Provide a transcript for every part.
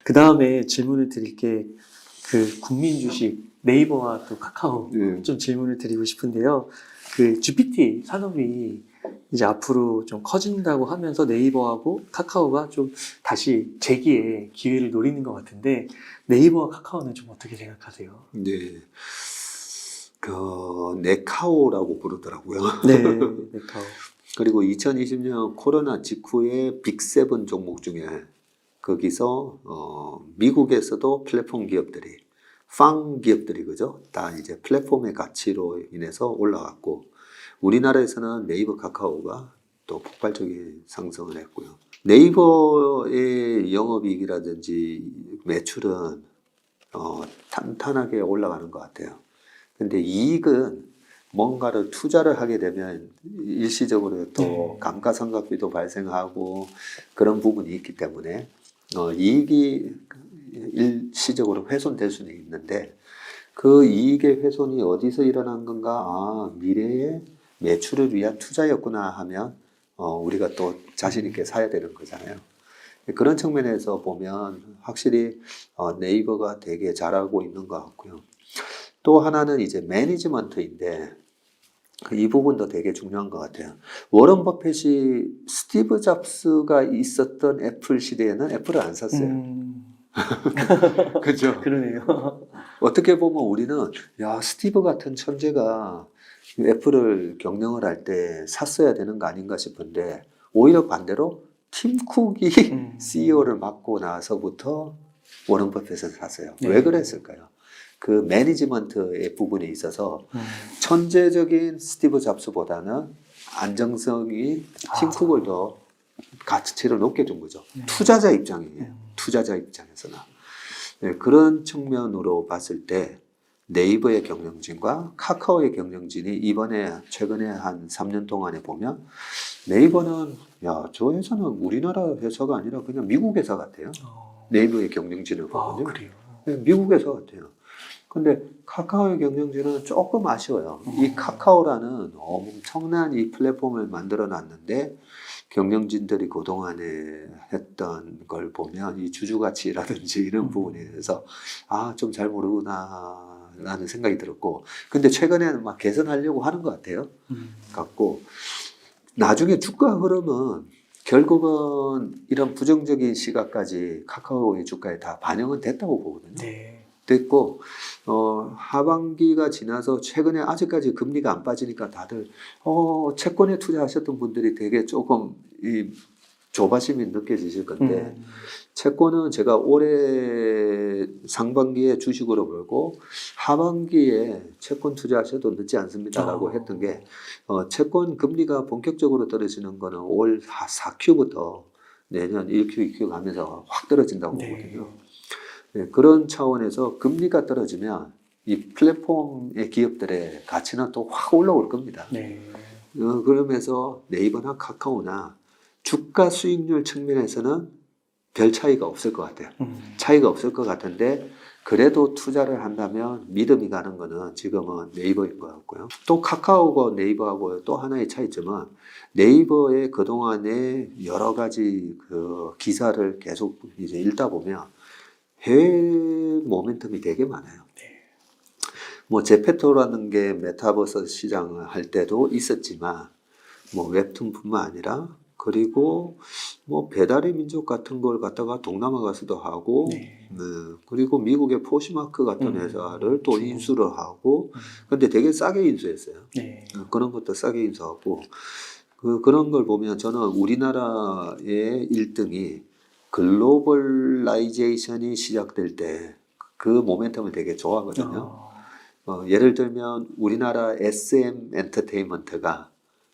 그 다음에 질문을 드릴 게 그 국민 주식 네이버와 또 카카오 좀 질문을 드리고 싶은데요. 그 GPT 산업이 이제 앞으로 좀 커진다고 하면서 네이버하고 카카오가 좀 다시 재기의 기회를 노리는 것 같은데 네이버와 카카오는 좀 어떻게 생각하세요? 네. 네카오라고 부르더라고요. 네, 네카오. 그리고 2020년 코로나 직후에 빅7 종목 중에 거기서 미국에서도 플랫폼 기업들이 팡 기업들이 그죠? 다 이제 플랫폼의 가치로 인해서 올라갔고 우리나라에서는 네이버 카카오가 또 폭발적인 상승을 했고요. 네이버의 영업이익이라든지 매출은 탄탄하게 올라가는 것 같아요. 근데 이익은 뭔가를 투자를 하게 되면 일시적으로 또 감가상각비도 발생하고 그런 부분이 있기 때문에 이익이 일시적으로 훼손될 수는 있는데 그 이익의 훼손이 어디서 일어난 건가? 아, 미래의 매출을 위한 투자였구나 하면 우리가 또 자신 있게 사야 되는 거잖아요. 그런 측면에서 보면 확실히 네이버가 되게 잘하고 있는 것 같고요. 또 하나는 이제 매니지먼트인데 이 부분도 되게 중요한 것 같아요. 워런 버핏이 스티브 잡스가 있었던 애플 시대에는 애플을 안 샀어요. 그죠? 그러네요. 어떻게 보면 우리는 야 스티브 같은 천재가 애플을 경영을 할 때 샀어야 되는 거 아닌가 싶은데 오히려 반대로 팀 쿡이 CEO를 맡고 나서부터 워런 버핏을 샀어요. 네. 왜 그랬을까요? 그 매니지먼트의 부분에 있어서 천재적인 스티브 잡스보다는 안정성이 팀 쿡을 더 가치를 높게 준 거죠. 투자자 입장이에요. 투자자 입장에서는. 네, 그런 측면으로 봤을 때 네이버의 경영진과 카카오의 경영진이 이번에 최근에 한 3년 동안에 보면 네이버는 야, 저 회사는 우리나라 회사가 아니라 그냥 미국 회사 같아요. 네이버의 경영진을 보면요. 그래요? 네, 미국 회사 같아요. 근데 카카오의 경영진은 조금 아쉬워요. 이 카카오라는 엄청난 이 플랫폼을 만들어 놨는데 경영진들이 그동안에 했던 걸 보면 이 주주가치라든지 이런 부분에 대해서 아, 좀 잘 모르구나 라는 생각이 들었고 근데 최근에는 막 개선하려고 하는 것 같아요. 같고 나중에 주가 흐름은 결국은 이런 부정적인 시각까지 카카오의 주가에 다 반영은 됐다고 보거든요. 네. 됐고 하반기가 지나서 최근에 아직까지 금리가 안 빠지니까 다들 채권에 투자하셨던 분들이 되게 조금 이 조바심이 느껴지실 건데 채권은 제가 올해 상반기에 주식으로 벌고 하반기에 채권 투자하셔도 늦지 않습니다라고 했던 게 채권 금리가 본격적으로 떨어지는 거는 올 4Q부터 내년 1Q, 2Q 가면서 확 떨어진다고 보거든요. 네, 그런 차원에서 금리가 떨어지면 이 플랫폼의 기업들의 가치는 또 확 올라올 겁니다. 네. 그러면서 네이버나 카카오나 주가 수익률 측면에서는 별 차이가 없을 것 같아요. 차이가 없을 것 같은데 그래도 투자를 한다면 믿음이 가는 거는 지금은 네이버인 것 같고요. 또 카카오가 네이버하고 또 하나의 차이점은 네이버의 그동안의 여러 가지 그 기사를 계속 이제 읽다 보면 해외 모멘텀이 되게 많아요. 뭐 제페토라는 게 메타버스 시장을 할 때도 있었지만 뭐 웹툰뿐만 아니라 그리고 뭐 배달의 민족 같은 걸 갖다가 동남아 가서도 하고 그리고 미국의 포시마크 같은 회사를 또 인수를 하고 근데 되게 싸게 인수했어요. 그런 것도 싸게 인수하고 그런 걸 보면 저는 우리나라의 1등이 글로벌라이제이션이 시작될 때 그 모멘텀을 되게 좋아하거든요. 예를 들면 우리나라 SM 엔터테인먼트가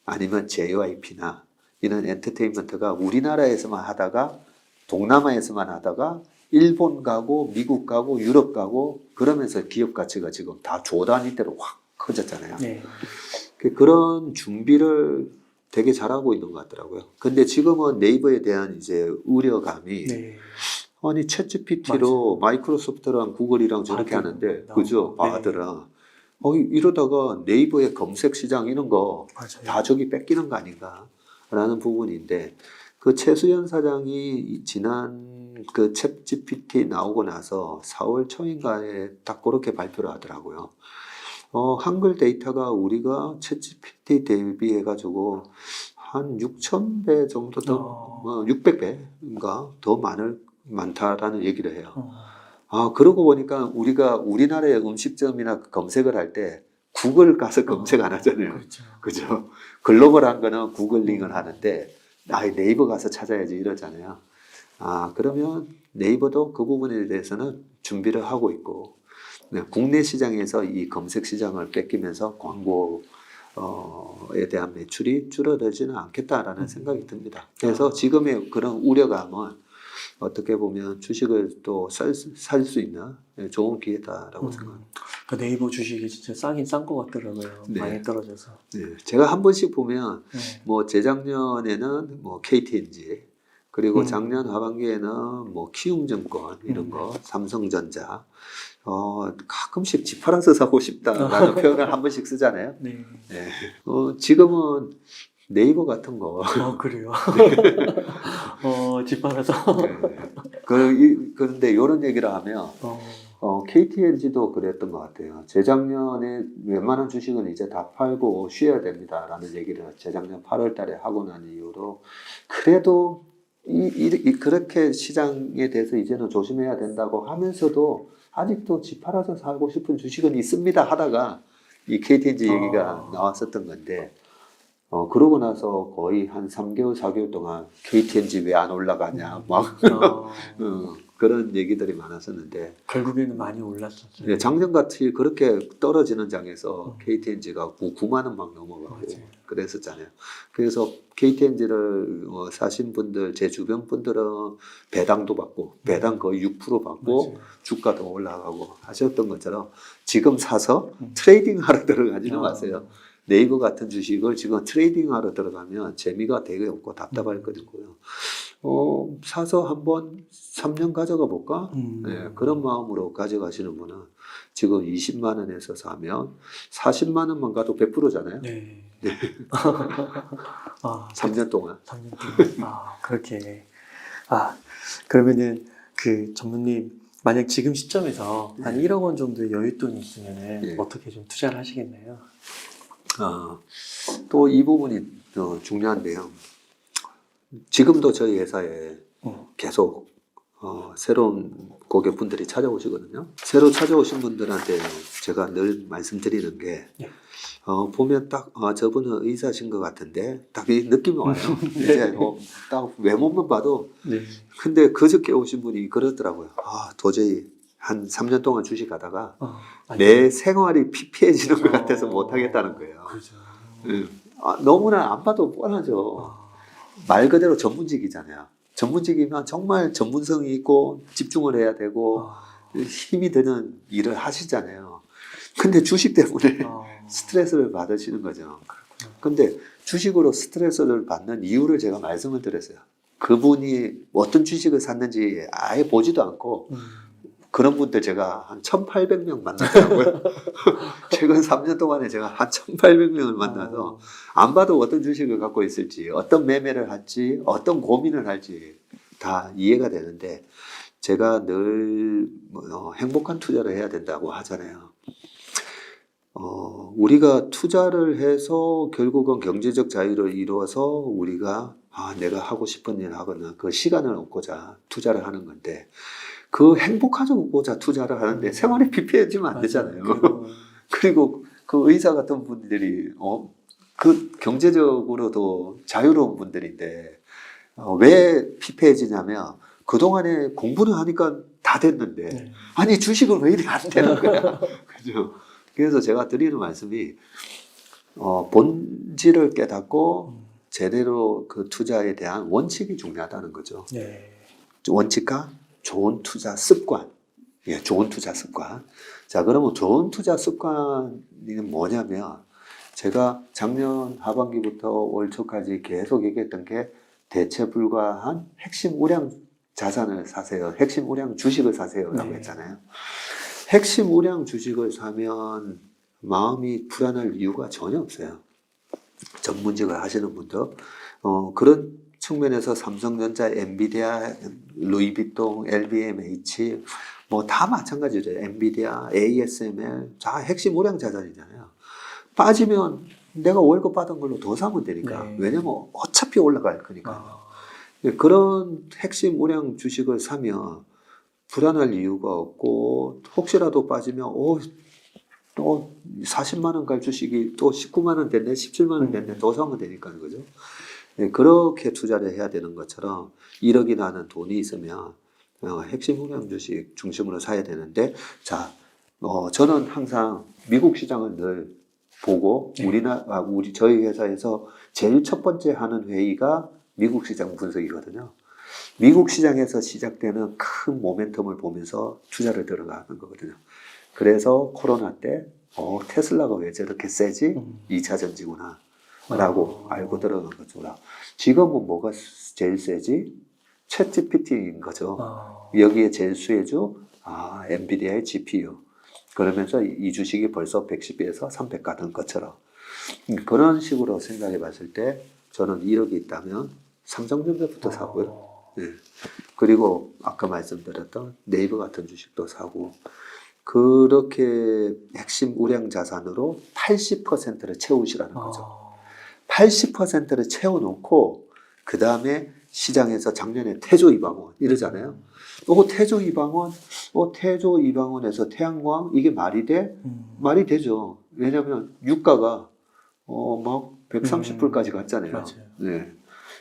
아니면 JYP나 이런 엔터테인먼트가 우리나라에서만 하다가 동남아에서만 하다가 일본 가고 미국 가고 유럽 가고 그러면서 기업 가치가 지금 다 조 단위대로 확 커졌잖아요. 그런 준비를 되게 잘하고 있는 것 같더라고요. 근데 지금은 네이버에 대한 이제 우려감이 아니 챗GPT로 마이크로소프트랑 구글이랑 저렇게 하는데 그죠? 바드랑 이러다가 네이버의 검색 시장 이런 거 다 저기 뺏기는 거 아닌가 라는 부분인데 그 최수연 사장이 지난 그 챗 GPT 나오고 나서 4월 초인가에 딱 그렇게 발표를 하더라고요. 한글 데이터가 우리가 챗 GPT 대비해가지고 한 6,000배 정도 더, 600배인가 더 많다라는 얘기를 해요. 그러고 보니까 우리가 우리나라의 음식점이나 검색을 할 때 구글 가서 검색 안 하잖아요. 그렇죠. 그죠? 글로벌한 거는 구글링을 하는데, 네이버 가서 찾아야지 이러잖아요. 그러면 네이버도 그 부분에 대해서는 준비를 하고 있고, 국내 시장에서 이 검색 시장을 뺏기면서 광고에 대한 매출이 줄어들지는 않겠다라는 생각이 듭니다. 그래서 지금의 그런 우려감은 어떻게 보면 주식을 또 살 수 있는 좋은 기회다라고 생각합니다. 그 네이버 주식이 진짜 싸긴 싼 것 같더라고요. 네. 많이 떨어져서. 네. 제가 한 번씩 보면 네. 뭐 재작년에는 뭐 KTNG 그리고 작년 하반기에는 뭐 키움증권 이런 거 삼성전자 가끔씩 집 팔아서 사고 싶다라는 표현을 한 번씩 쓰잖아요. 네. 네. 지금은 네이버 같은 거. 그래요. 집 팔아서. 네. 그런데 이런 얘기를 하면 KTNG도 그랬던 것 같아요. 재작년에 웬만한 주식은 이제 다 팔고 쉬어야 됩니다라는 얘기를 재작년 8월 달에 하고 난 이후로 그래도 그렇게 시장에 대해서 이제는 조심해야 된다고 하면서도 아직도 집 팔아서 사고 싶은 주식은 있습니다 하다가 이 KTNG 얘기가 나왔었던 건데 그러고 나서 거의 한 3개월, 4개월 동안 KTNG 왜 안 올라가냐, 막, 그런 얘기들이 많았었는데. 결국에는 많이 올랐었죠. 네, 작년같이 그렇게 떨어지는 장에서 KTNG가 9만 원 막 넘어가고 맞아요. 그랬었잖아요. 그래서 KTNG를 사신 분들, 제 주변 분들은 배당도 받고, 배당 거의 6% 받고, 맞아요. 주가도 올라가고 하셨던 것처럼 지금 사서 트레이딩 하러 들어가지는 마세요. 네이버 같은 주식을 지금 트레이딩하러 들어가면 재미가 되게 없고 답답할 거고요. 사서 한번 3년 가져가 볼까? 네, 그런 마음으로 가져가시는 분은 지금 20만 원에서 사면 40만 원만 가도 100%잖아요. 네. 네. 3년 동안. 3년 동안. 그렇게. 그러면은 그 전무님 만약 지금 시점에서 한 1억 원 정도의 여윳돈이 있으면은 어떻게 좀 투자를 하시겠나요? 또 이 부분이 중요한데요. 지금도 저희 회사에 계속 새로운 고객분들이 찾아오시거든요. 새로 찾아오신 분들한테 제가 늘 말씀드리는 게 보면 딱 저분은 의사신 것 같은데 딱 이 느낌이 와요. 이제 딱 외모만 봐도. 근데 그저께 오신 분이 그러더라고요. 도저히 한 3년 동안 주식하다가 내 생활이 피폐해지는 것 같아서 못하겠다는 거예요. 그렇죠. 너무나 안 봐도 뻔하죠. 말 그대로 전문직이잖아요. 전문직이면 정말 전문성이 있고 집중을 해야 되고 힘이 드는 일을 하시잖아요. 근데 주식 때문에 스트레스를 받으시는 거죠. 근데 주식으로 스트레스를 받는 이유를 제가 말씀을 드렸어요. 그분이 어떤 주식을 샀는지 아예 보지도 않고 그런 분들 제가 한 1,800명 만났더라고요. 최근 3년 동안에 제가 한 1,800명을 만나서 안 봐도 어떤 주식을 갖고 있을지, 어떤 매매를 할지, 어떤 고민을 할지 다 이해가 되는데 제가 늘 행복한 투자를 해야 된다고 하잖아요. 우리가 투자를 해서 결국은 경제적 자유를 이루어서 우리가 내가 하고 싶은 일 하거나 그 시간을 얻고자 투자를 하는 건데 그 행복하고자 투자를 하는데 생활이 피폐해지면 안 되잖아요. 그리고 그 의사 같은 분들이 그 경제적으로도 자유로운 분들인데 왜 피폐해지냐면 그동안에 공부를 하니까 다 됐는데 아니 주식은 왜 이리 안 되는 거야. 그죠? 그래서 제가 드리는 말씀이 본질을 깨닫고 제대로 그 투자에 대한 원칙이 중요하다는 거죠. 원칙과 좋은 투자 습관. 좋은 투자 습관. 자, 그러면 좋은 투자 습관이 뭐냐면 제가 작년 하반기부터 올 초까지 계속 얘기했던 게 대체 불가한 핵심 우량 자산을 사세요. 핵심 우량 주식을 사세요라고 했잖아요. 핵심 우량 주식을 사면 마음이 불안할 이유가 전혀 없어요. 전문직을 하시는 분도 그런 측면에서 삼성전자, 엔비디아, 루이비통, LVMH 뭐 다 마찬가지죠. 엔비디아, ASML 다 핵심 우량 자산이잖아요. 빠지면 내가 월급 받은 걸로 더 사면 되니까. 네. 왜냐면 어차피 올라갈 거니까. 아, 그런 핵심 우량 주식을 사면 불안할 이유가 없고 혹시라도 빠지면 또 40만 원 갈 주식이 또 19만 원 됐네, 17만 원 됐네, 더 사면 되니까 그죠. 네, 그렇게 투자를 해야 되는 것처럼 1억이 나는 돈이 있으면 핵심 우량 주식 중심으로 사야 되는데 자, 저는 항상 미국 시장을 늘 보고 네. 저희 회사에서 제일 첫 번째 하는 회의가 미국 시장 분석이거든요. 미국 시장에서 시작되는 큰 모멘텀을 보면서 투자를 들어가는 거거든요. 그래서 코로나 때 테슬라가 왜 저렇게 세지? 2차 전지구나 라고 알고 들어간 거죠. 지금은 뭐가 제일 세지? 챗 GPT인 거죠. 여기에 제일 수혜주 엔비디아의 GPU. 그러면서 이 주식이 벌써 110에서 300 가는 것처럼 그런 식으로 생각해 봤을 때 저는 1억이 있다면 삼성전자부터 사고요. 네. 그리고 아까 말씀드렸던 네이버 같은 주식도 사고 그렇게 핵심 우량 자산으로 80%를 채우시라는 거죠. 80%를 채워놓고 그 다음에 시장에서 작년에 태조 이방원 이러잖아요. 태조 이방원에서 태양광 이게 말이 돼? 말이 되죠. 왜냐하면 유가가 막 130불까지 갔잖아요. 맞아요. 네.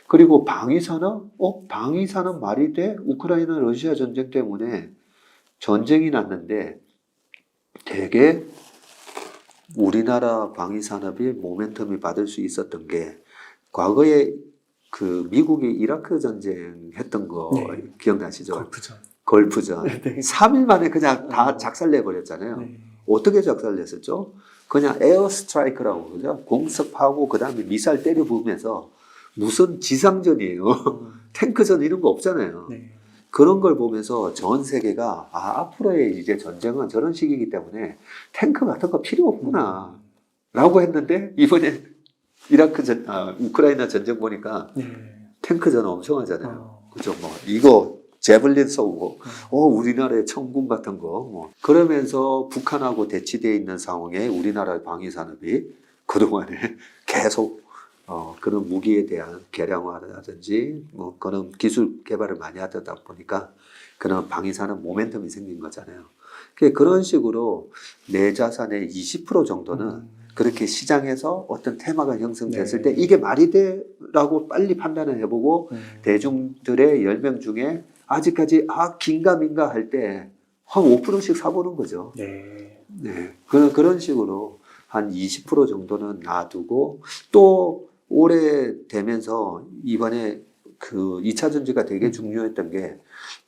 그리고 방위산업? 방위산업 말이 돼? 우크라이나 러시아 전쟁 때문에 전쟁이 났는데 되게 우리나라 방위산업이 모멘텀이 받을 수 있었던 게 과거에 그 미국이 이라크 전쟁 했던 거 네. 기억나시죠? 걸프전. 네. 네. 3일 만에 그냥 다 작살내버렸잖아요. 네. 어떻게 작살냈었죠? 그냥 에어 스트라이크라고 그러죠. 공습하고 그 다음에 미사일 때려 부으면서 무슨 지상전이에요. 탱크전 이런 거 없잖아요. 네. 그런 걸 보면서 전 세계가 앞으로의 이제 전쟁은 저런 식이기 때문에 탱크 같은 거 필요 없구나 라고 했는데 이번에 우크라이나 전쟁 보니까 네. 탱크전 엄청 하잖아요. 그죠? 뭐 이거 제블린 쏘고 우리나라의 천군 같은 거 그러면서 북한하고 대치되어 있는 상황에 우리나라의 방위산업이 그동안에 계속 그런 무기에 대한 개량화라든지 그런 기술 개발을 많이 하다 보니까 그런 방위산업 모멘텀이 생긴 거잖아요. 그런 식으로 내 자산의 20% 정도는 그렇게 시장에서 어떤 테마가 형성됐을 때 이게 말이 돼라고 빨리 판단을 해보고 대중들의 10명 중에 아직까지 긴가민가 할 때 한 5%씩 사보는 거죠. 네. 네. 그런 식으로 한 20% 정도는 놔두고 또 올해 되면서 이번에 그 2차 전지가 되게 중요했던 게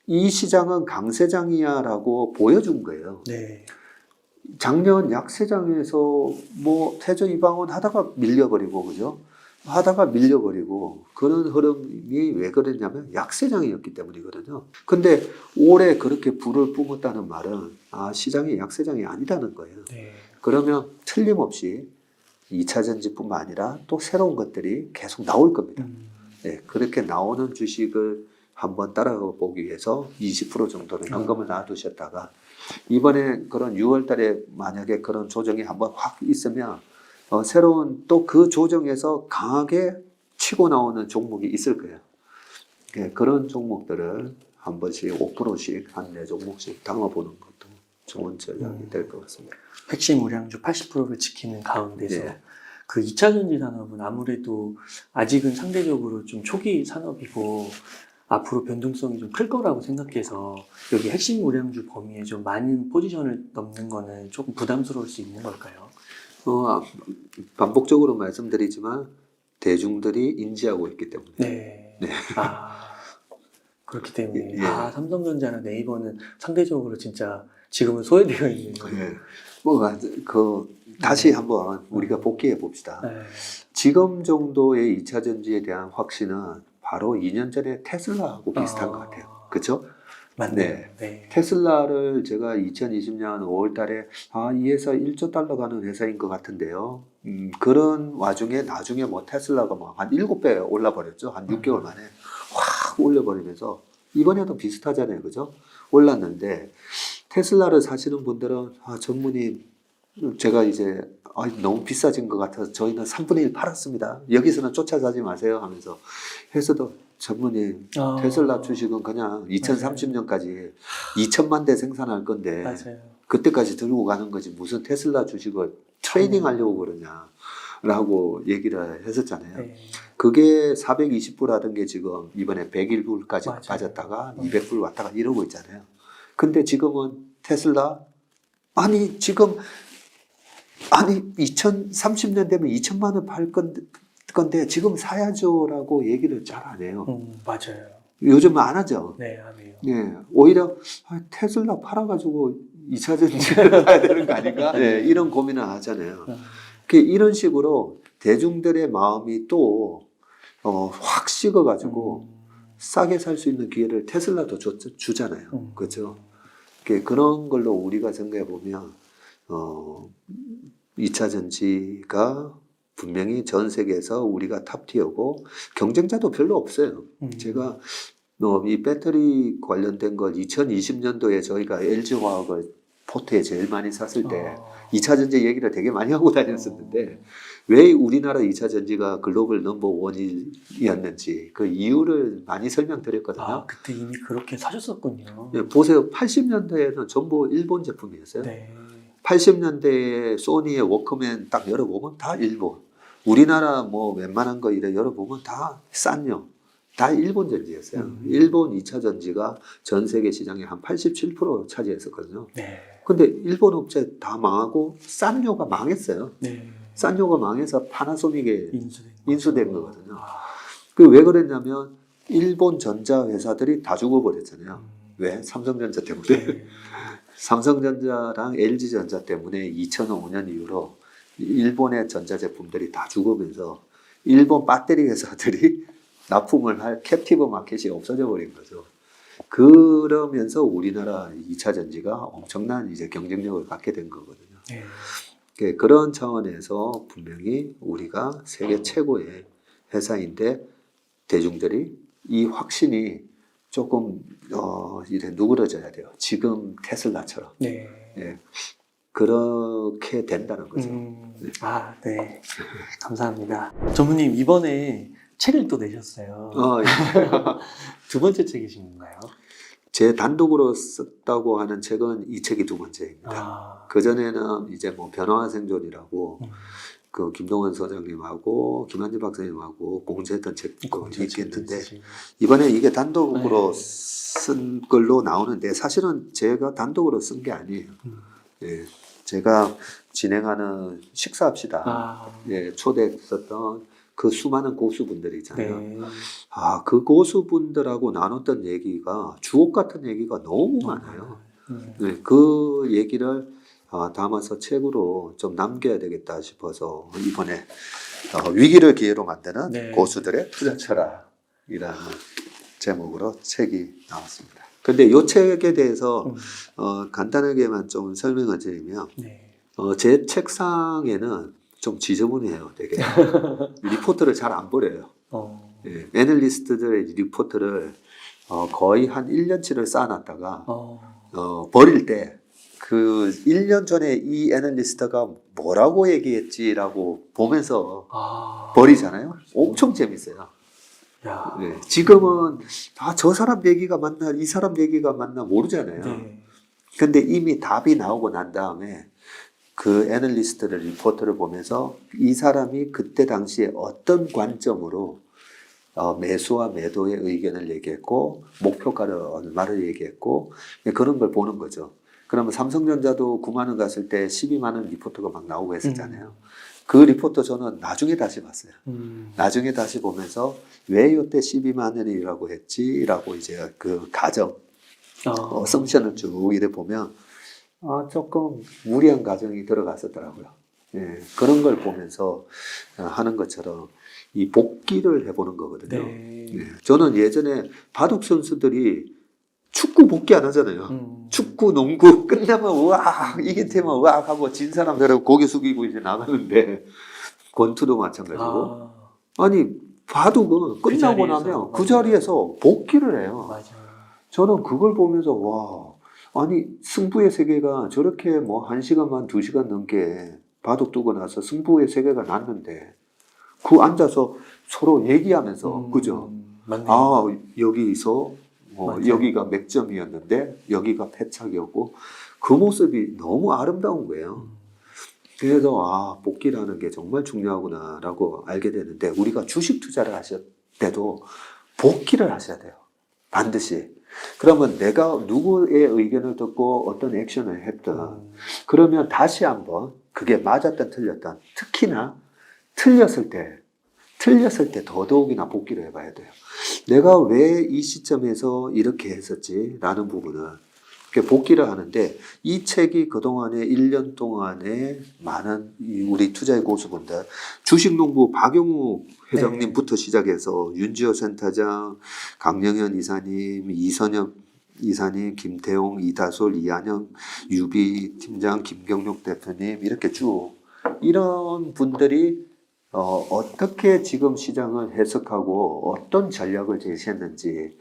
이 시장은 강세장이야라고 보여준 거예요. 네. 작년 약세장에서 태조 이방원 하다가 밀려버리고 그죠? 하다가 밀려버리고 그런 흐름이 왜 그랬냐면 약세장이었기 때문이거든요. 근데 올해 그렇게 불을 뿜었다는 말은 시장이 약세장이 아니다는 거예요. 네. 그러면 틀림없이 2차 전지뿐만 아니라 또 새로운 것들이 계속 나올 겁니다. 네, 그렇게 나오는 주식을 한번 따라가 보기 위해서 20% 정도는 현금을 놔두셨다가 이번에 그런 6월 달에 만약에 그런 조정이 한번 확 있으면 새로운 또 그 조정에서 강하게 치고 나오는 종목이 있을 거예요. 네, 그런 종목들을 한 번씩 5%씩 한 4종목씩 담아보는 것도 좋은 전략이 될 것 같습니다. 핵심 우량주 80%를 지키는 가운데서 네. 그 2차 전지 산업은 아무래도 아직은 상대적으로 좀 초기 산업이고 앞으로 변동성이 좀 클 거라고 생각해서 여기 핵심 우량주 범위에 좀 많은 포지션을 넣는 거는 조금 부담스러울 수 있는 걸까요? 반복적으로 말씀드리지만 대중들이 인지하고 있기 때문에. 네. 네. 그렇기 때문에 예. 삼성전자나 네이버는 상대적으로 진짜 지금은 소외되어 있는 거예요. 다시 한번 우리가 복귀해 봅시다. 네. 지금 정도의 2차 전지에 대한 확신은 바로 2년 전에 테슬라하고 비슷한 것 같아요. 그렇죠? 맞네요. 네. 테슬라를 제가 2020년 5월 달에 이 회사 1조 달러 가는 회사인 것 같은데요. 그런 와중에 나중에 뭐 테슬라가 뭐 한 7배 올라버렸죠. 한 6개월 만에 확 올려버리면서 이번에도 비슷하잖아요. 그죠? 올랐는데 테슬라를 사시는 분들은 전문의 제가 이제 너무 비싸진 것 같아서 저희는 3분의 1 팔았습니다. 여기서는 쫓아가지 마세요 하면서 회사도 전문의 테슬라 주식은 그냥 2030년까지 2천만 대 생산할 건데 맞아요. 그때까지 들고 가는 거지 무슨 테슬라 주식을 트레이딩 하려고 그러냐라고 얘기를 했었잖아요. 네. 그게 420불 하던 게 지금 이번에 101불까지 맞아요. 빠졌다가 200불 왔다가 이러고 있잖아요. 근데 지금은 테슬라 지금 2030년 되면 2천만 원 팔 건데 지금 사야죠라고 얘기를 잘 안 해요. 맞아요. 요즘 안 하죠. 네, 안 해요. 네, 오히려 테슬라 팔아가지고 2차 전지를 사야 되는 거 아닌가? 네, 이런 고민을 하잖아요. 이런 식으로 대중들의 마음이 또 확 식어가지고 싸게 살 수 있는 기회를 테슬라도 주잖아요. 그렇죠? 그런 걸로 우리가 생각해 보면 2차 전지가 분명히 전 세계에서 우리가 탑티어고 경쟁자도 별로 없어요. 제가 이 배터리 관련된 걸 2020년도에 저희가 LG화학을 포트에 제일 많이 샀을 때 2차 전지 얘기를 되게 많이 하고 다녔었는데 왜 우리나라 2차 전지가 글로벌 넘버 원이었는지 그 이유를 많이 설명드렸거든요. 그때 이미 그렇게 사셨었군요. 네, 보세요. 80년대에는 전부 일본 제품이었어요. 네. 80년대에 소니의 워크맨 딱 열어보면 다 일본. 우리나라 뭐 웬만한 거 이래 열어보면 다 싼요. 다 일본 전지였어요. 일본 2차 전지가 전 세계 시장의 한 87% 차지했었거든요. 네. 근데 일본 업체 다 망하고 싼요가 망했어요. 네. 싼요가 망해서 파나소닉에 인수된 거거든요. 아. 왜 그랬냐면 일본 전자 회사들이 다 죽어버렸잖아요. 왜? 삼성전자 때문에. 네. 삼성전자랑 LG전자 때문에 2005년 이후로 일본의 전자제품들이 다 죽으면서 일본 배터리 회사들이 납품을 할 캡티브 마켓이 없어져 버린 거죠. 그러면서 우리나라 2차 전지가 엄청난 이제 경쟁력을 갖게 된 거거든요. 네. 그런 차원에서 분명히 우리가 세계 최고의 회사인데 대중들이 이 확신이 조금 이래 누그러져야 돼요. 지금 테슬라처럼. 네. 예, 그렇게 된다는 거죠. 네. 네. 감사합니다. 전무님 이번에 책을 또 내셨어요. 예. 두 번째 책이신 건가요? 제 단독으로 썼다고 하는 책은 이 책이 두 번째입니다. 그 전에는 이제 뭐 변화와 생존이라고 그 김동원 소장님하고 김한진 박사님하고 공유했던 책도 있겠는데 이번에 이게 단독으로 쓴 걸로 나오는데 사실은 제가 단독으로 쓴 게 아니에요. 예, 제가 진행하는 식사합시다. 예, 초대했었던 그 수많은 고수분들이 있잖아요. 네. 그 고수분들하고 나눴던 얘기가 주옥 같은 얘기가 너무 많아요. 네, 그 얘기를 담아서 책으로 좀 남겨야 되겠다 싶어서 이번에 위기를 기회로 만드는 네. 고수들의 투자 철학이라는 제목으로 책이 나왔습니다. 근데 이 책에 대해서 간단하게만 좀 설명을 드리면 제 책상에는 좀 지저분해요. 되게 리포트를 잘 안 버려요. 예, 애널리스트들의 리포트를 거의 한 1년치를 쌓아놨다가 버릴 때 그 1년 전에 이 애널리스트가 뭐라고 얘기했지라고 보면서 버리잖아요. 엄청 재밌어요. 네, 지금은 저 사람 얘기가 맞나 이 사람 얘기가 맞나 모르잖아요. 근데 이미 답이 나오고 난 다음에 그 애널리스트를 리포트를 보면서 이 사람이 그때 당시에 어떤 관점으로 매수와 매도의 의견을 얘기했고 목표가를 얼마를 얘기했고 그런 걸 보는 거죠. 그러면 삼성전자도 9만 원 갔을 때 12만 원 리포트가 막 나오고 했었잖아요. 그 리포트 저는 나중에 다시 봤어요. 나중에 다시 보면서 왜 이때 12만 원이라고 했지라고 이제 그 가정 어썸션을 쭉 이래 보면 조금 무리한 가정이 들어갔었더라고요. 예, 그런 걸 보면서 하는 것처럼 이 복기를 해보는 거거든요. 예, 저는 예전에 바둑 선수들이 축구 복귀 안 하잖아요. 축구, 농구 끝나면 우와 이긴 팀은 우와 하고 진 사람들은 고개 숙이고 이제 나가는데 권투도 마찬가지고 아니 바둑은 끝나고 나면 그 자리에서 복귀를 해요. 맞아요. 저는 그걸 보면서 와 아니 승부의 세계가 저렇게 뭐 1시간 반 2시간 넘게 바둑 두고 나서 승부의 세계가 났는데 그 앉아서 서로 얘기하면서 그죠? 맞네요. 아 여기서 맞아요. 여기가 맥점이었는데 여기가 패착이었고 그 모습이 너무 아름다운 거예요. 그래서 아 복귀라는 게 정말 중요하구나라고 알게 되는데 우리가 주식 투자를 하실 때도 복귀를 하셔야 돼요. 반드시. 그러면 내가 누구의 의견을 듣고 어떤 액션을 했든 그러면 다시 한번 그게 맞았든 틀렸든 특히나 틀렸을 때 더더욱이나 복귀를 해봐야 돼요. 내가 왜 이 시점에서 이렇게 했었지? 라는 부분은 복귀를 하는데 이 책이 그동안에 1년 동안에 많은 우리 투자의 고수분들 주식농부 박용우 회장님부터 시작해서 윤지호 센터장, 강영현 이사님, 이선엽 이사님, 김태용, 이다솔, 이한영, 유비 팀장, 김경록 대표님 이렇게 쭉 이런 분들이 어떻게 지금 시장을 해석하고 어떤 전략을 제시했는지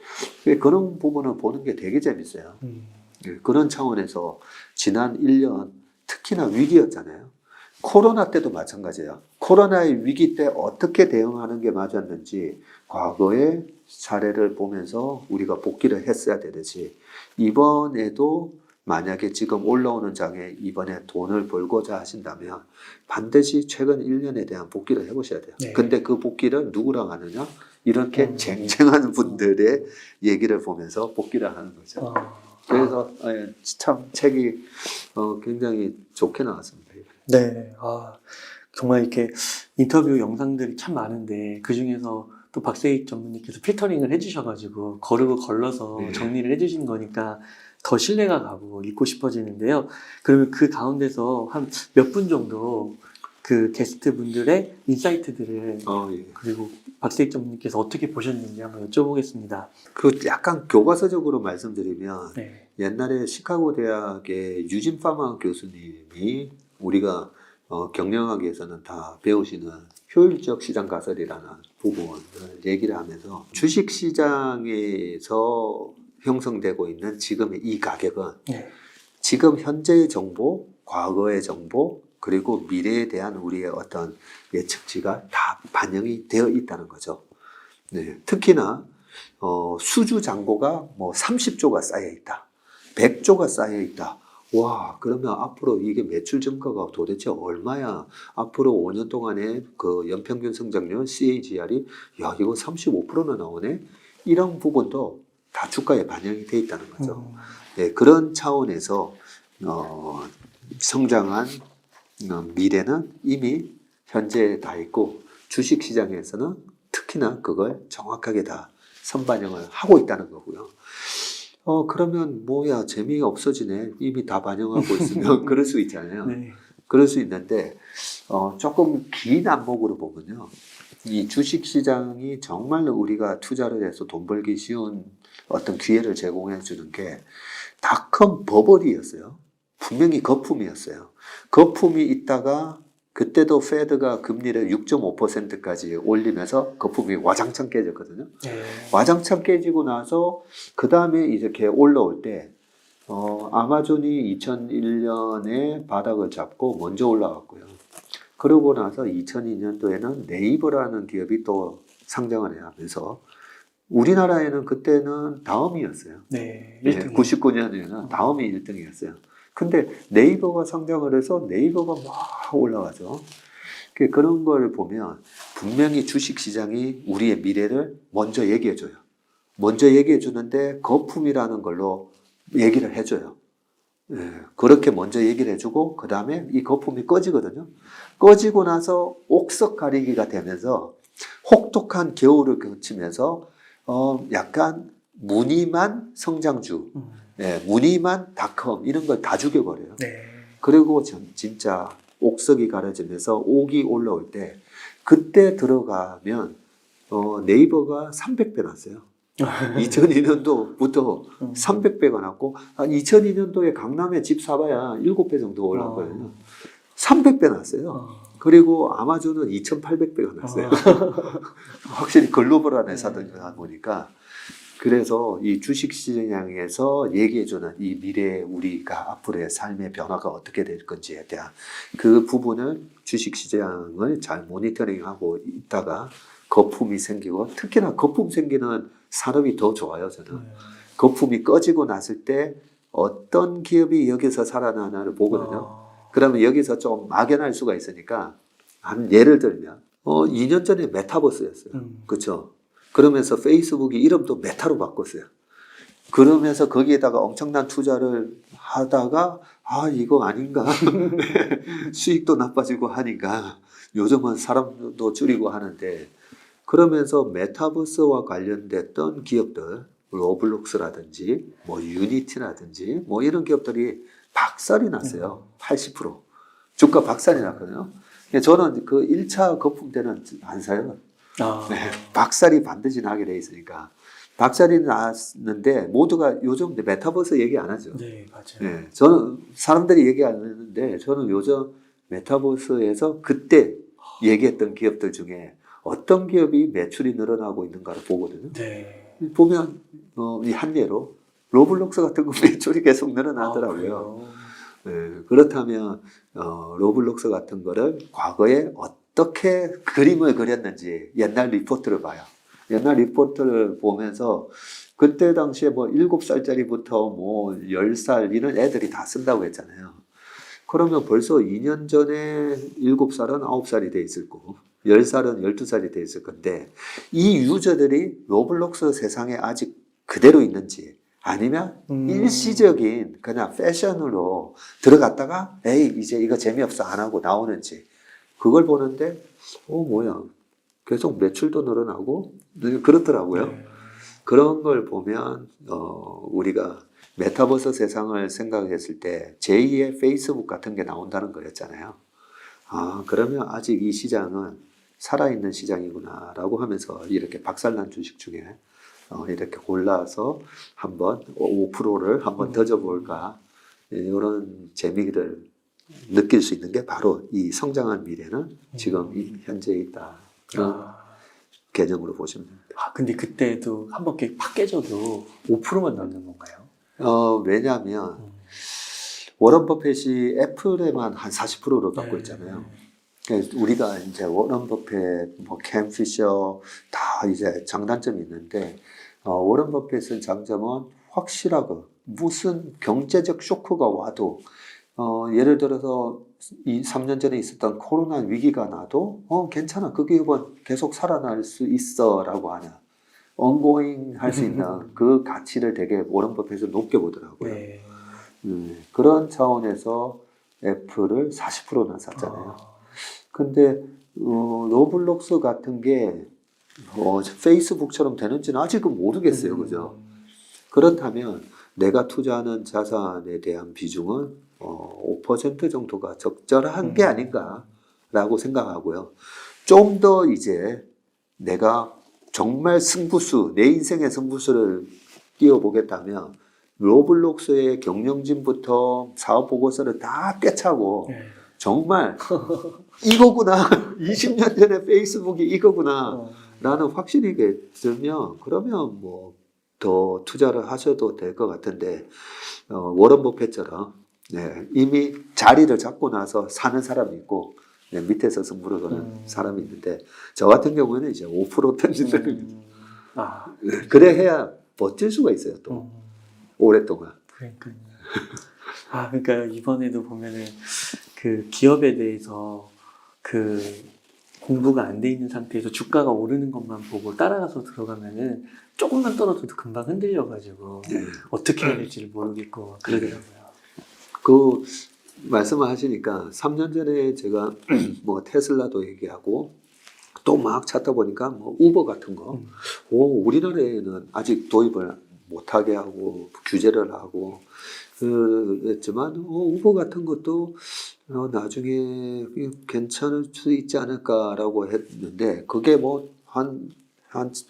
그런 부분을 보는 게 되게 재밌어요. 그런 차원에서 지난 1년 특히나 위기였잖아요. 코로나 때도 마찬가지예요. 코로나의 위기 때 어떻게 대응하는 게 맞았는지 과거의 사례를 보면서 우리가 복귀를 했어야 되듯이 이번에도 만약에 지금 올라오는 장에 이번에 돈을 벌고자 하신다면 반드시 최근 1년에 대한 복귀를 해보셔야 돼요. 네. 근데 그 복귀를 누구랑 하느냐? 이렇게 쟁쟁한 분들의 얘기를 보면서 복귀를 하는 거죠. 그래서 참 책이 굉장히 좋게 나왔습니다. 네, 정말 이렇게 인터뷰 영상들이 참 많은데 그 중에서 또 박세익 전무님께서 필터링을 해주셔가지고 거르고 걸러서 네. 정리를 해주신 거니까 더 신뢰가 가고 읽고 싶어지는데요. 그러면 그 가운데서 한 몇 분 정도 그 게스트 분들의 인사이트들을 예. 그리고 박세익 전무님께서 어떻게 보셨는지 한번 여쭤보겠습니다. 그 약간 교과서적으로 말씀드리면 네. 옛날에 시카고 대학의 유진 파마 교수님이 우리가 경영학에서는 다 배우시는 효율적 시장 가설이라는 부분을 얘기를 하면서 주식 시장에서 형성되고 있는 지금의 이 가격은 네. 지금 현재의 정보, 과거의 정보, 그리고 미래에 대한 우리의 어떤 예측치가 다 반영이 되어 있다는 거죠. 네. 특히나 수주 잔고가 뭐 30조가 쌓여 있다. 100조가 쌓여 있다. 와, 그러면 앞으로 이게 매출 증가가 도대체 얼마야? 앞으로 5년 동안의 그 연평균 성장률 CAGR이 야, 이거 35%나 나오네? 이런 부분도 다 주가에 반영이 돼 있다는 거죠. 네, 그런 차원에서 성장한 미래는 이미 현재에 다 있고 주식 시장에서는 특히나 그걸 정확하게 다 선반영을 하고 있다는 거고요. 그러면 뭐야 재미가 없어지네. 이미 다 반영하고 있으면 그럴 수 있잖아요. 네. 그럴 수 있는데 조금 긴 안목으로 보면요. 이 주식 시장이 정말로 우리가 투자를 해서 돈 벌기 쉬운 어떤 기회를 제공해 주는 게 닷컴 버블이었어요. 분명히 거품이었어요. 거품이 있다가 그때도 페드가 금리를 6.5%까지 올리면서 거품이 와장창 깨졌거든요. 네. 와장창 깨지고 나서 그 다음에 이렇게 올라올 때 아마존이 2001년에 바닥을 잡고 먼저 올라왔고요. 그러고 나서 2002년도에는 네이버라는 기업이 또 상장을 하면서 우리나라에는 그때는 다음이었어요. 네. 99년에는 다음이 1등이었어요. 근데 네이버가 상장을 해서 네이버가 막 올라가죠. 그런 걸 보면 분명히 주식시장이 우리의 미래를 먼저 얘기해줘요. 먼저 얘기해주는데 거품이라는 걸로 얘기를 해줘요. 그렇게 먼저 얘기를 해주고 그 다음에 이 거품이 꺼지거든요. 꺼지고 나서 옥석 가리기가 되면서 혹독한 겨울을 거치면서 약간 무늬만 성장주, 무늬만 닷컴 이런 걸 다 죽여버려요. 네. 그리고 진짜 옥석이 가려지면서 옥이 올라올 때 그때 들어가면 네이버가 300배 났어요. 2002년도부터 300배가 났고, 한 2002년도에 강남에 집 사봐야 7배 정도 올랐거든요. 300배 났어요. 그리고 아마존은 2,800배가 났어요. 확실히 글로벌한 회사들이다 보니까. 그래서 이 주식시장에서 얘기해주는 이 미래 우리가 앞으로의 삶의 변화가 어떻게 될 건지에 대한 그 부분을 주식시장을 잘 모니터링하고 있다가 거품이 생기고, 특히나 거품 생기는 산업이 더 좋아요, 저는. 거품이 꺼지고 났을 때 어떤 기업이 여기서 살아나나를 보거든요. 그러면 여기서 좀 막연할 수가 있으니까, 한 예를 들면 2년 전에 메타버스였어요. 그렇죠? 그러면서 페이스북이 이름도 메타로 바꿨어요. 그러면서 거기에다가 엄청난 투자를 하다가 이거 아닌가 수익도 나빠지고 하니까 요즘은 사람도 줄이고 하는데, 그러면서 메타버스와 관련됐던 기업들, 로블록스라든지 뭐 유니티라든지 뭐 이런 기업들이 박살이 났어요. 80% 주가 박살이 났거든요. 저는 그 1차 거품 때는 안 사요. 네, 박살이 반드시 나게 돼 있으니까. 박살이 났는데 모두가 요즘 메타버스 얘기 안 하죠. 네, 맞아요. 네, 저는 사람들이 얘기 안 했는데 저는 요즘 메타버스에서 그때 얘기했던 기업들 중에 어떤 기업이 매출이 늘어나고 있는가를 보거든요. 네. 보면 이 한 예로 로블록스 같은 거 매출이 계속 늘어나더라고요. 네, 그렇다면 로블록스 같은 거를 과거에 어떻게 그림을 그렸는지 옛날 리포트를 봐요. 옛날 리포트를 보면서 그때 당시에 뭐 7살짜리부터 뭐 10살 이런 애들이 다 쓴다고 했잖아요. 그러면 벌써 2년 전에 7살은 9살이 돼 있을 거고 10살은 12살이 돼 있을 건데, 이 유저들이 로블록스 세상에 아직 그대로 있는지 아니면 일시적인 그냥 패션으로 들어갔다가 이제 이거 재미없어 안 하고 나오는지, 그걸 보는데 뭐야 계속 매출도 늘어나고 그렇더라고요. 네. 그런 걸 보면 우리가 메타버스 세상을 생각했을 때 제2의 페이스북 같은 게 나온다는 거였잖아요. 그러면 아직 이 시장은 살아있는 시장이구나 라고 하면서 이렇게 박살난 주식 중에 이렇게 골라서 한번 5%를 한번 던져볼까, 이런 재미를 느낄 수 있는 게 바로 이 성장한 미래는 지금 현재 있다. 그런 개념으로 보시면 됩니다. 근데 그때도 한번 이렇게 팍 깨져도 5%만 넣는 건가요? 왜냐하면 워런 버핏이 애플에만 한 40%를 갖고 있잖아요. 우리가 이제 워런 버핏, 뭐 캠 피셔 다 이제 장단점이 있는데, 워런 버핏은 장점은 확실하고 무슨 경제적 쇼크가 와도 예를 들어서 3년 전에 있었던 코로나 위기가 나도 괜찮아, 그 기업은 계속 살아날 수 있어 라고 하냐, ongoing 할 수 있는 그 가치를 되게 워런 버핏은 높게 보더라고요. 네. 그런 차원에서 애플을 40%나 샀잖아요. 근데 로블록스 같은 게 페이스북처럼 되는지는 아직은 모르겠어요. 그죠? 그렇다면 내가 투자하는 자산에 대한 비중은 5% 정도가 적절한 게 아닌가라고 생각하고요. 좀 더 이제 내가 정말 승부수, 내 인생의 승부수를 띄워보겠다면 로블록스의 경영진부터 사업 보고서를 다 꿰차고 정말 이거구나, 20년 전에 페이스북이 이거구나 라는 확신이 들면, 그러면 뭐 더 투자를 하셔도 될 것 같은데, 워런 버핏처럼 이미 자리를 잡고 나서 사는 사람이 있고 밑에서 승부를 거는 사람이 있는데, 저 같은 경우에는 이제 5% 던진다는 그래 해야 버틸 수가 있어요. 또 오랫동안. 그러니까요. 그러니까 이번에도 보면은 그 기업에 대해서 그 공부가 안 돼 있는 상태에서 주가가 오르는 것만 보고 따라가서 들어가면은 조금만 떨어져도 금방 흔들려가지고 어떻게 해야 될지를 모르겠고 그러더라고요. 그 말씀을 하시니까 3년 전에 제가 뭐 테슬라도 얘기하고 또 막 찾다 보니까 뭐 우버 같은 거, 우리나라에는 아직 도입을 못하게 하고 규제를 하고 그랬지만 우버 같은 것도 나중에 괜찮을 수 있지 않을까라고 했는데, 그게 뭐 한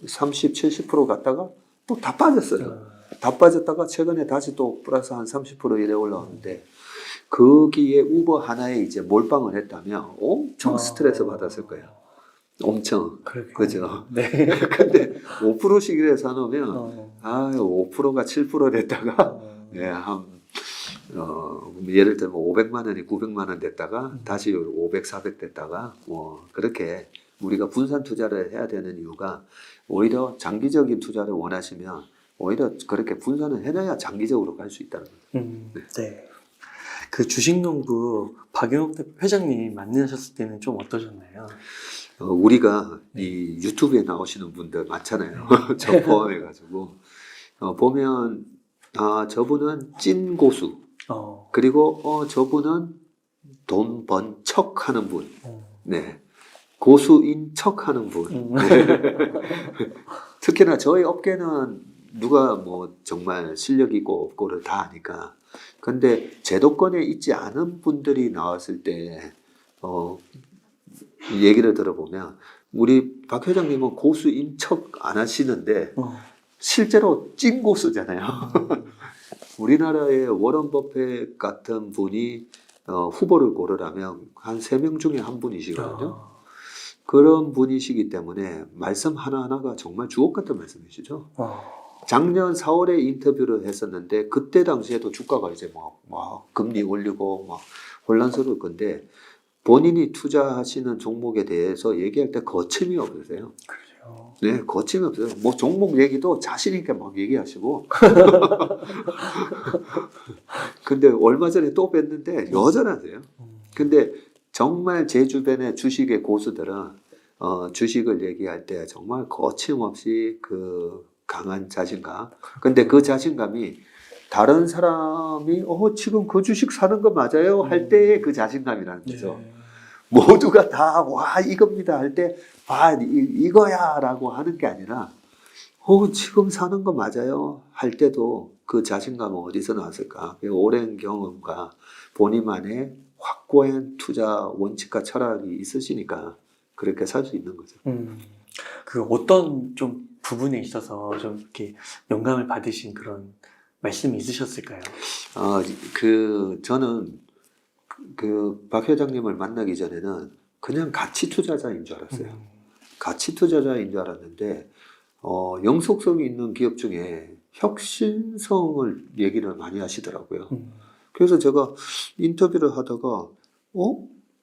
30, 70% 갔다가 또 다 빠졌어요. 다 빠졌다가 최근에 다시 또 플러스 한 30% 이래 올라오는데 거기에 우버 하나에 이제 몰빵을 했다면 엄청 스트레스 받았을 거예요. 엄청. 그죠? 네. 근데 5%씩 이래 사놓으면 5%가 7% 됐다가 예, 예를 들면 500만 원이 900만 원 됐다가 다시 500, 400 됐다가 그렇게 우리가 분산 투자를 해야 되는 이유가 오히려 장기적인 투자를 원하시면 오히려 그렇게 분산을 해놔야 장기적으로 갈 수 있다는 거죠. 네. 그 주식농부 박영욱 회장님 만나셨을 때는 좀 어떠셨나요? 우리가 이 유튜브에 나오시는 분들 많잖아요. 저 포함해가지고 보면 저분은 찐 고수 그리고 저분은 돈 번 척 하는 분, 네 고수인 척 하는 분. 특히나 저희 업계는 누가 뭐 정말 실력 있고 없고를 다 아니까. 근데 제도권에 있지 않은 분들이 나왔을 때 얘기를 들어보면 우리 박 회장님은 고수인 척 안 하시는데 실제로 찐 고수잖아요. 우리나라의 워런 버핏 같은 분이 후보를 고르라면 한 3명 중에 한 분이시거든요. 그런 분이시기 때문에 말씀 하나하나가 정말 주옥 같은 말씀이시죠. 작년 4월에 인터뷰를 했었는데 그때 당시에도 주가가 이제 막 금리 올리고 막 혼란스러울 건데 본인이 투자하시는 종목에 대해서 얘기할 때 거침이 없으세요. 그래요. 네, 거침이 없어요. 뭐 종목 얘기도 자신 있게 막 얘기하시고. 근데 얼마 전에 또 뵀는데 여전하세요. 근데 정말 제 주변의 주식의 고수들은 주식을 얘기할 때 정말 거침없이 그 강한 자신감. 근데 그 자신감이 다른 사람이 지금 그 주식 사는 거 맞아요? 할 때의 그 자신감이라는 거죠. 네. 모두가 다 와 이겁니다 할 때 이거야 라고 하는 게 아니라 지금 사는 거 맞아요? 할 때도 그 자신감은 어디서 나왔을까? 오랜 경험과 본인만의 확고한 투자 원칙과 철학이 있으시니까 그렇게 살 수 있는 거죠. 그 어떤 좀 부분에 있어서 좀 이렇게 영감을 받으신 그런 말씀이 있으셨을까요? 저는 그 박 회장님을 만나기 전에는 그냥 가치 투자자인 줄 알았어요. 가치 투자자인 줄 알았는데 영속성이 있는 기업 중에 혁신성을 얘기를 많이 하시더라고요. 그래서 제가 인터뷰를 하다가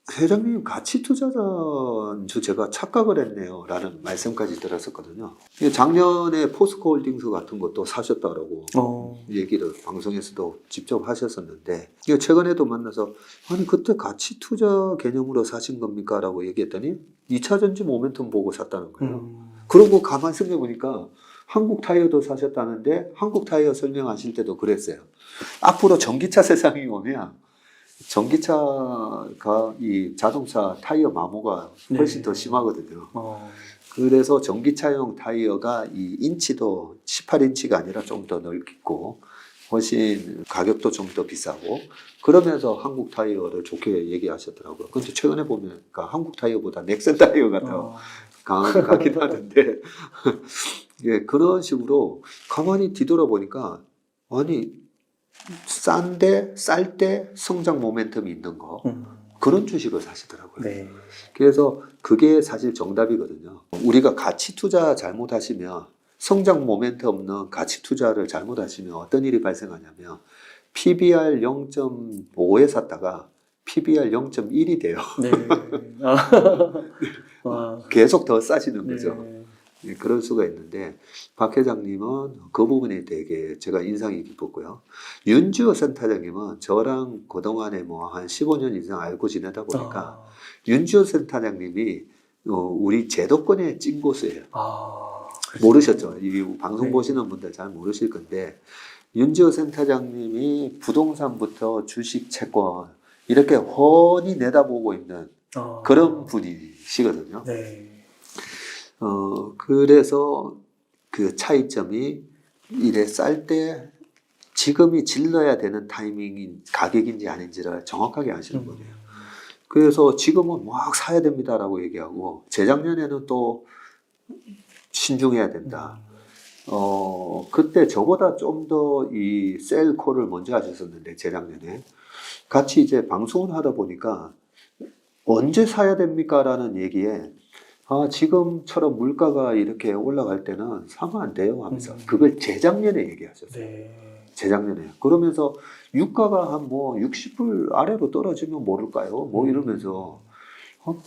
회장님 가치 투자자인 줄 제가 착각을 했네요 라는 말씀까지 들었었거든요. 작년에 포스코홀딩스 같은 것도 사셨다라고 얘기를 방송에서도 직접 하셨었는데 최근에도 만나서 아니 그때 가치 투자 개념으로 사신 겁니까? 라고 얘기했더니 2차전지 모멘텀 보고 샀다는 거예요. 그러고 가만 생각해보니까 한국타이어도 사셨다는데 한국타이어 설명하실 때도 그랬어요. 앞으로 전기차 세상이 오면 전기차가 이 자동차 타이어 마모가 훨씬 더 심하거든요. 그래서 전기차용 타이어가 이 인치도 18인치가 아니라 좀 더 넓고 훨씬 가격도 좀 더 비싸고 그러면서 한국 타이어를 좋게 얘기하셨더라고요. 근데 최근에 보면 한국 타이어보다 넥센 타이어가 더 강한 것 같긴 하던데 예, 그런 식으로 가만히 뒤돌아보니까 아니 싼데 쌀 때 성장 모멘텀이 있는 거 그런 주식을 사시더라고요. 네. 그래서 그게 사실 정답이거든요. 우리가 가치 투자 잘못하시면 성장 모멘텀 없는 가치 투자를 잘못하시면 어떤 일이 발생하냐면 PBR 0.5에 샀다가 PBR 0.1이 돼요. 네. 계속 더 싸지는 거죠. 네. 예, 그럴 수가 있는데 박 회장님은 그 부분이 되게 제가 인상이 깊었고요. 윤주호 센터장님은 저랑 그동안에 뭐 한 15년 이상 알고 지내다 보니까 윤주호 센터장님이 우리 제도권의 찐고수예요. 모르셨죠? 이 방송 보시는 분들 잘 모르실 건데 윤주호 센터장님이 부동산부터 주식, 채권 이렇게 훤히 내다보고 있는 그런 분이시거든요. 네. 그래서 그 차이점이 이래 쌀 때 지금이 질러야 되는 타이밍인 가격인지 아닌지를 정확하게 아시는 거예요. 그래서 지금은 막 사야 됩니다라고 얘기하고 재작년에는 또 신중해야 된다. 그때 저보다 좀 더 이 셀콜을 먼저 하셨었는데 재작년에 같이 이제 방송을 하다 보니까 언제 사야 됩니까? 라는 얘기에 지금처럼 물가가 이렇게 올라갈 때는 사면 안 돼요 하면서 그걸 재작년에 얘기하셨어요. 네. 재작년에. 그러면서 유가가 한 뭐 60불 아래로 떨어지면 모를까요? 뭐 이러면서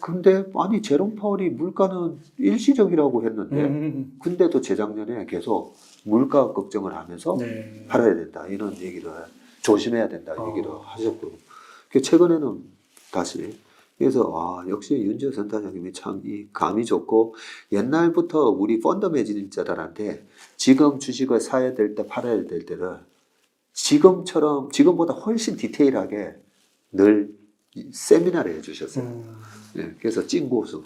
근데 아니 제롬 파월이 물가는 일시적이라고 했는데 근데도 재작년에 계속 물가 걱정을 하면서 네. 팔아야 된다 이런 얘기를 조심해야 된다 얘기를 하셨고 최근에는 다시 그래서 역시 윤지호 센터장님이 참 이 감이 좋고 옛날부터 우리 펀더 매니저들한테 지금 주식을 사야 될 때 팔아야 될 때를 지금보다 훨씬 디테일하게 늘 세미나를 해주셨어요. 네, 그래서 찐 고수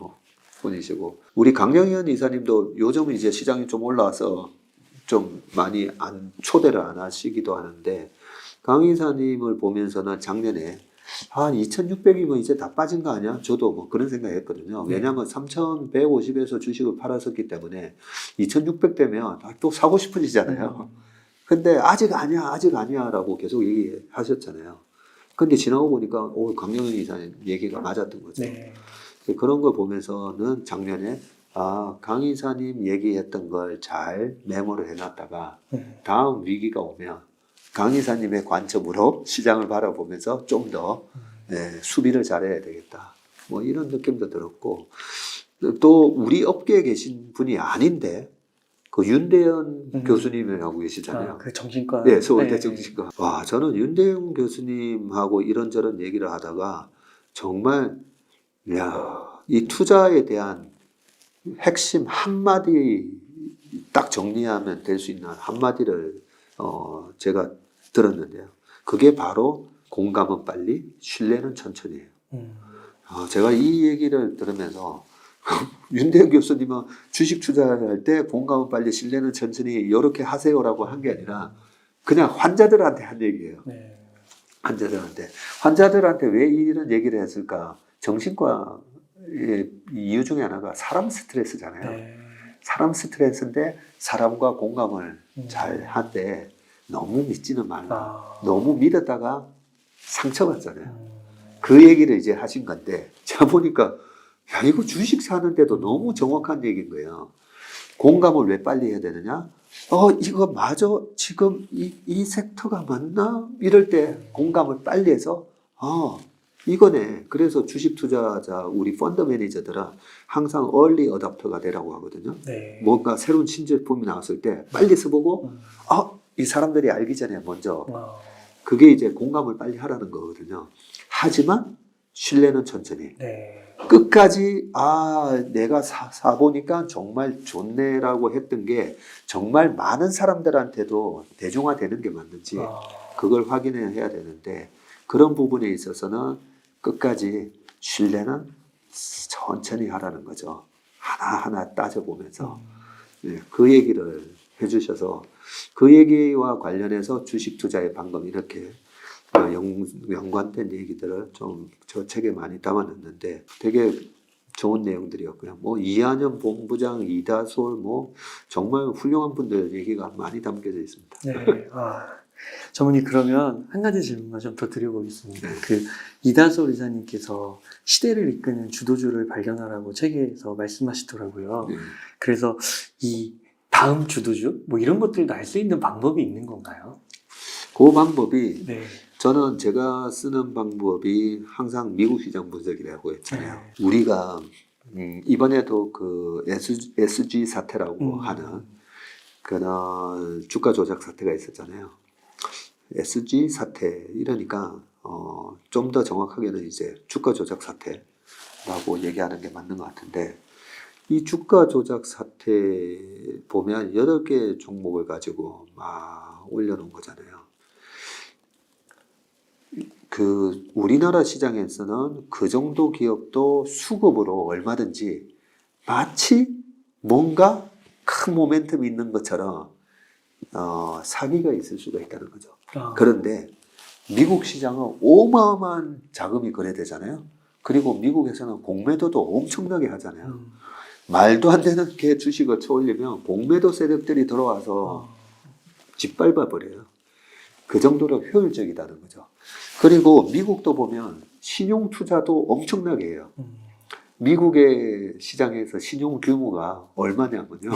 분이시고 우리 강영현 이사님도 요즘 이제 시장이 좀 올라와서 좀 많이 초대를 안 하시기도 하는데 강 이사님을 보면서는 작년에 2,600이면 이제 다 빠진 거 아니야? 저도 뭐 그런 생각했거든요. 왜냐하면 3,150에서 주식을 팔았었기 때문에 2,600 되면 또 사고 싶어지잖아요. 근데 아직 아니야라고 계속 얘기하셨잖아요. 근데 지나고 보니까 강영현 이사님 얘기가 맞았던 거죠. 네. 그런 걸 보면서는 작년에 강 이사님 얘기했던 걸 잘 메모를 해놨다가 다음 위기가 오면 강 이사님의 관점으로 시장을 바라보면서 좀 더 수비를 잘해야 되겠다. 뭐 이런 느낌도 들었고 또 우리 업계에 계신 분이 아닌데 그 윤대현 교수님이라고 계시잖아요. 그 정신과. 네, 서울대 정신과. 저는 윤대현 교수님하고 이런저런 얘기를 하다가 정말 이 투자에 대한 핵심 한마디 딱 정리하면 될 수 있는 한마디를 제가 들었는데요. 그게 바로 공감은 빨리, 신뢰는 천천히예요. 제가 이 얘기를 들으면서 윤대현 교수님은 주식 투자할 때 공감은 빨리, 신뢰는 천천히 이렇게 하세요라고 한 게 아니라 그냥 환자들한테 한 얘기예요. 네. 환자들한테 왜 이런 얘기를 했을까? 정신과의 이유 중에 하나가 사람 스트레스잖아요. 네. 사람 스트레스인데 사람과 공감을 잘 한데 너무 믿지는 말라. 너무 믿었다가 상처받잖아요. 그 얘기를 이제 하신 건데 제가 보니까 이거 주식 사는데도 너무 정확한 얘기인 거예요. 공감을 왜 빨리 해야 되느냐? 이거 맞아? 지금 이 섹터가 맞나? 이럴 때 공감을 빨리 해서 이거네. 그래서 주식 투자자 우리 펀드 매니저들은 항상 얼리 어답터가 되라고 하거든요. 네. 뭔가 새로운 신제품이 나왔을 때 빨리 써보고 이 사람들이 알기 전에 먼저 그게 이제 공감을 빨리 하라는 거거든요. 하지만 신뢰는 천천히. 네. 끝까지 내가 사보니까 정말 좋네라고 했던 게 정말 많은 사람들한테도 대중화되는 게 맞는지 그걸 확인해야 되는데 그런 부분에 있어서는 끝까지 신뢰는 천천히 하라는 거죠. 하나하나 따져보면서 그 얘기를 해주셔서 그 얘기와 관련해서 주식 투자에 방금 이렇게 연관된 얘기들을 좀 저 책에 많이 담아놨는데 되게 좋은 내용들이었고요. 뭐 이한현 본부장, 이다솔 뭐 정말 훌륭한 분들 얘기가 많이 담겨져 있습니다. 네. 전문님 그러면 한 가지 질문만 좀 더 드려보겠습니다. 그 이다솔 이사님께서 시대를 이끄는 주도주를 발견하라고 책에서 말씀하시더라고요. 그래서 이 다음 주도주 뭐 이런 것들도 알 수 있는 방법이 있는 건가요? 그 방법이 네. 저는 제가 쓰는 방법이 항상 미국 시장 분석이라고 했잖아요. 우리가 이번에도 그 SG 사태라고 하는 그런 주가 조작 사태가 있었잖아요. SG 사태 이러니까 좀 더 정확하게는 이제 주가 조작 사태라고 얘기하는 게 맞는 것 같은데 이 주가 조작 사태 보면 8개 종목을 가지고 막 올려놓은 거잖아요. 그 우리나라 시장에서는 그 정도 기업도 수급으로 얼마든지 마치 뭔가 큰 모멘텀이 있는 것처럼 사기가 있을 수가 있다는 거죠. 그런데 미국 시장은 어마어마한 자금이 거래되잖아요. 그리고 미국에서는 공매도도 엄청나게 하잖아요. 말도 안 되는 게 주식을 쳐올리면 공매도 세력들이 들어와서 짓밟아 버려요. 그 정도로 효율적이다는 거죠. 그리고 미국도 보면 신용 투자도 엄청나게 해요. 미국의 시장에서 신용 규모가 얼마냐면요.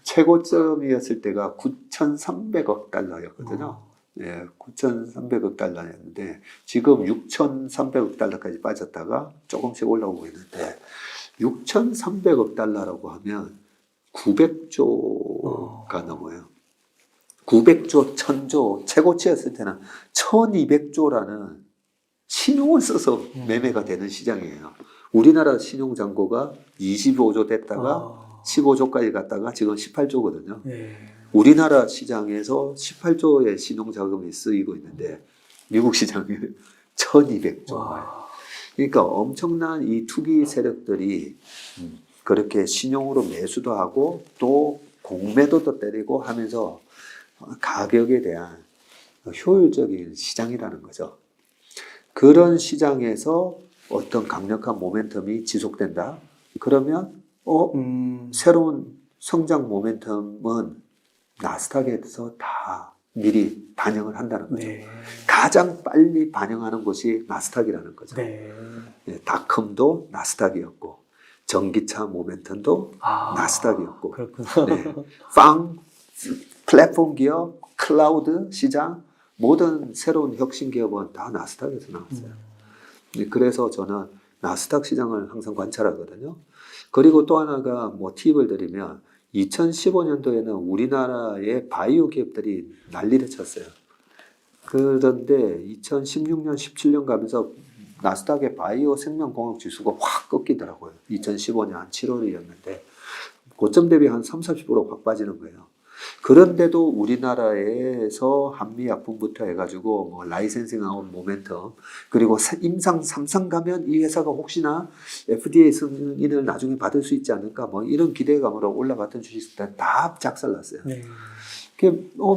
최고점이었을 때가 9,300억 달러였거든요. 예, 9,300억 달러였는데 지금 6,300억 달러까지 빠졌다가 조금씩 올라오고 있는데 6,300억 달러라고 하면 900조가 넘어요. 900조, 1000조, 최고치였을 때는 1200조라는 신용을 써서 매매가 되는 시장이에요. 우리나라 신용잔고가 25조 됐다가 15조까지 갔다가 지금 18조거든요. 네. 우리나라 시장에서 18조의 신용자금이 쓰이고 있는데 미국 시장에 1200조. 그러니까 엄청난 이 투기 세력들이 그렇게 신용으로 매수도 하고 또 공매도도 때리고 하면서 가격에 대한 효율적인 시장이라는 거죠. 그런 시장에서 어떤 강력한 모멘텀이 지속된다. 그러면 새로운 성장 모멘텀은 나스닥에서 다 미리 반영을 한다는 거죠. 네. 가장 빨리 반영하는 곳이 나스닥이라는 거죠. 네. 닷컴도 나스닥이었고 전기차 모멘텀도 나스닥이었고 그렇구나. 네. 플랫폼 기업, 클라우드 시장 모든 새로운 혁신 기업은 다 나스닥에서 나왔어요. 그래서 저는 나스닥 시장을 항상 관찰하거든요. 그리고 또 하나가 뭐 팁을 드리면 2015년도에는 우리나라의 바이오 기업들이 난리를 쳤어요. 그런데 2016년, 17년 가면서 나스닥의 바이오 생명공학 지수가 확 꺾이더라고요. 2015년 7월이었는데 고점 대비 한 30-40% 확 빠지는 거예요. 그런데도 우리나라에서 한미약품부터 해가지고 뭐 라이센싱하고 모멘텀 그리고 임상 3상 가면 이 회사가 혹시나 FDA 승인을 나중에 받을 수 있지 않을까 뭐 이런 기대감으로 올라갔던 주식들 다 작살났어요. 네.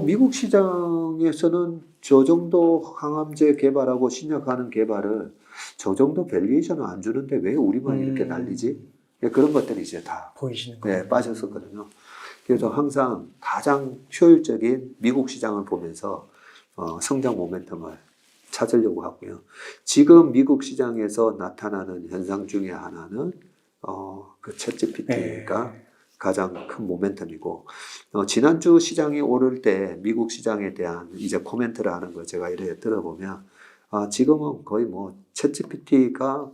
미국 시장에서는 저 정도 항암제 개발하고 신약하는 개발을 저 정도 밸류에이션을 안 주는데 왜 우리만 이렇게 난리지? 그런 것들이 이제 다 보이시는 거예요. 빠졌었거든요. 그래서 항상 가장 효율적인 미국 시장을 보면서 성장 모멘텀을 찾으려고 하고요. 지금 미국 시장에서 나타나는 현상 중에 하나는 그 챗GPT가 가장 큰 모멘텀이고 지난주 시장이 오를 때 미국 시장에 대한 이제 코멘트를 하는 걸 제가 이렇게 들어보면 지금은 거의 뭐 챗GPT가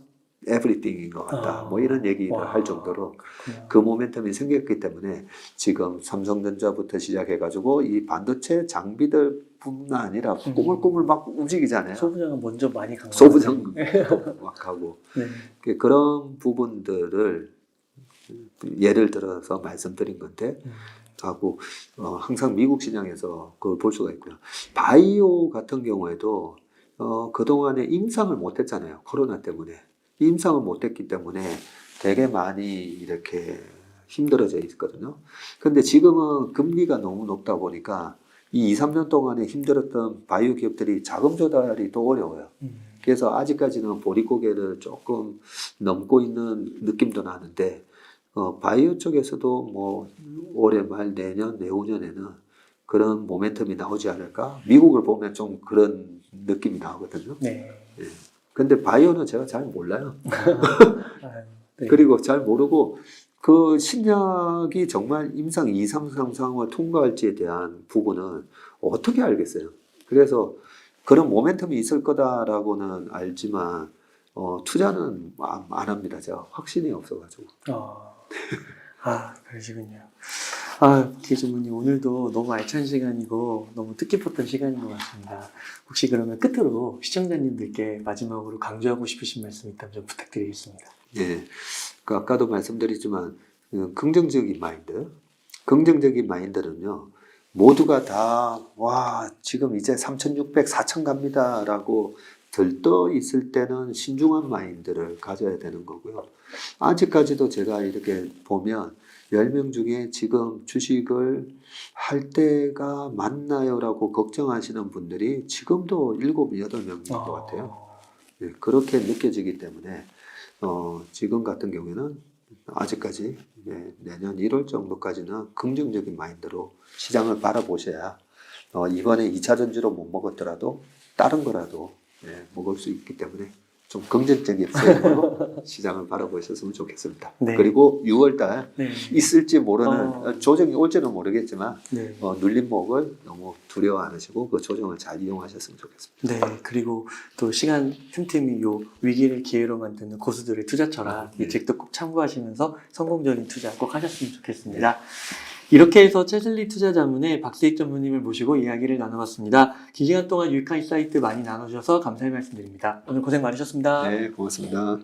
everything인 것 같다. 뭐 이런 얘기를 할 정도로 그렇구나. 그 모멘텀이 생겼기 때문에 지금 삼성전자부터 시작해가지고 이 반도체 장비들뿐만 아니라 꾸물꾸물 막 움직이잖아요. 소부장은 먼저 많이 간 거예요. 소부장 막 하고 네. 그런 부분들을 예를 들어서 말씀드린 건데 하고 항상 미국 시장에서 그걸 볼 수가 있고요. 바이오 같은 경우에도 그동안에 임상을 못했잖아요. 코로나 때문에. 임상을 못했기 때문에 되게 많이 이렇게 힘들어져 있거든요. 근데 지금은 금리가 너무 높다 보니까 이 2-3년 동안에 힘들었던 바이오 기업들이 자금 조달이 또 어려워요. 그래서 아직까지는 보릿고개를 조금 넘고 있는 느낌도 나는데 바이오 쪽에서도 뭐 올해 말 내년, 내후년에는 그런 모멘텀이 나오지 않을까? 미국을 보면 좀 그런 느낌이 나오거든요. 네. 예. 근데 바이오는 제가 잘 몰라요. 네. 그리고 잘 모르고 그 신약이 정말 임상 2-3 상황을 통과할지에 대한 부분은 어떻게 알겠어요. 그래서 그런 모멘텀이 있을 거다라고는 알지만 투자는 안 합니다. 제가 확신이 없어가지고. 그러시군요. 기재부님 오늘도 너무 알찬 시간이고 너무 뜻깊었던 시간인 것 같습니다. 혹시 그러면 끝으로 시청자님들께 마지막으로 강조하고 싶으신 말씀 있다면 좀 부탁드리겠습니다. 예, 그 아까도 말씀드렸지만 긍정적인 마인드는요 모두가 다 지금 이제 3,600, 4,000 갑니다라고 들떠 있을 때는 신중한 마인드를 가져야 되는 거고요. 아직까지도 제가 이렇게 보면 10명 중에 지금 주식을 할 때가 맞나요라고 걱정하시는 분들이 지금도 7, 8명인 것 같아요. 네, 그렇게 느껴지기 때문에 지금 같은 경우에는 아직까지 내년 1월 정도까지는 긍정적인 마인드로 시장을 바라보셔야 이번에 2차 전지로 못 먹었더라도 다른 거라도 먹을 수 있기 때문에 좀 긍정적인 생각으로 시장을 바라보셨으면 좋겠습니다. 네. 그리고 6월달 네. 있을지 모르는 조정이 올지는 모르겠지만 네. 눌림목을 너무 두려워 안 하시고 그 조정을 잘 이용하셨으면 좋겠습니다. 네, 그리고 또 시간 틈틈이 요 위기를 기회로 만드는 고수들의 투자처라 이 책도 꼭 참고하시면서 성공적인 투자 꼭 하셨으면 좋겠습니다. 이렇게 해서 채슬리 투자자문의 박세익 전무님을 모시고 이야기를 나눠봤습니다. 긴 시간 동안 유익한 인사이트 많이 나눠주셔서 감사의 말씀드립니다. 오늘 고생 많으셨습니다. 네, 고맙습니다.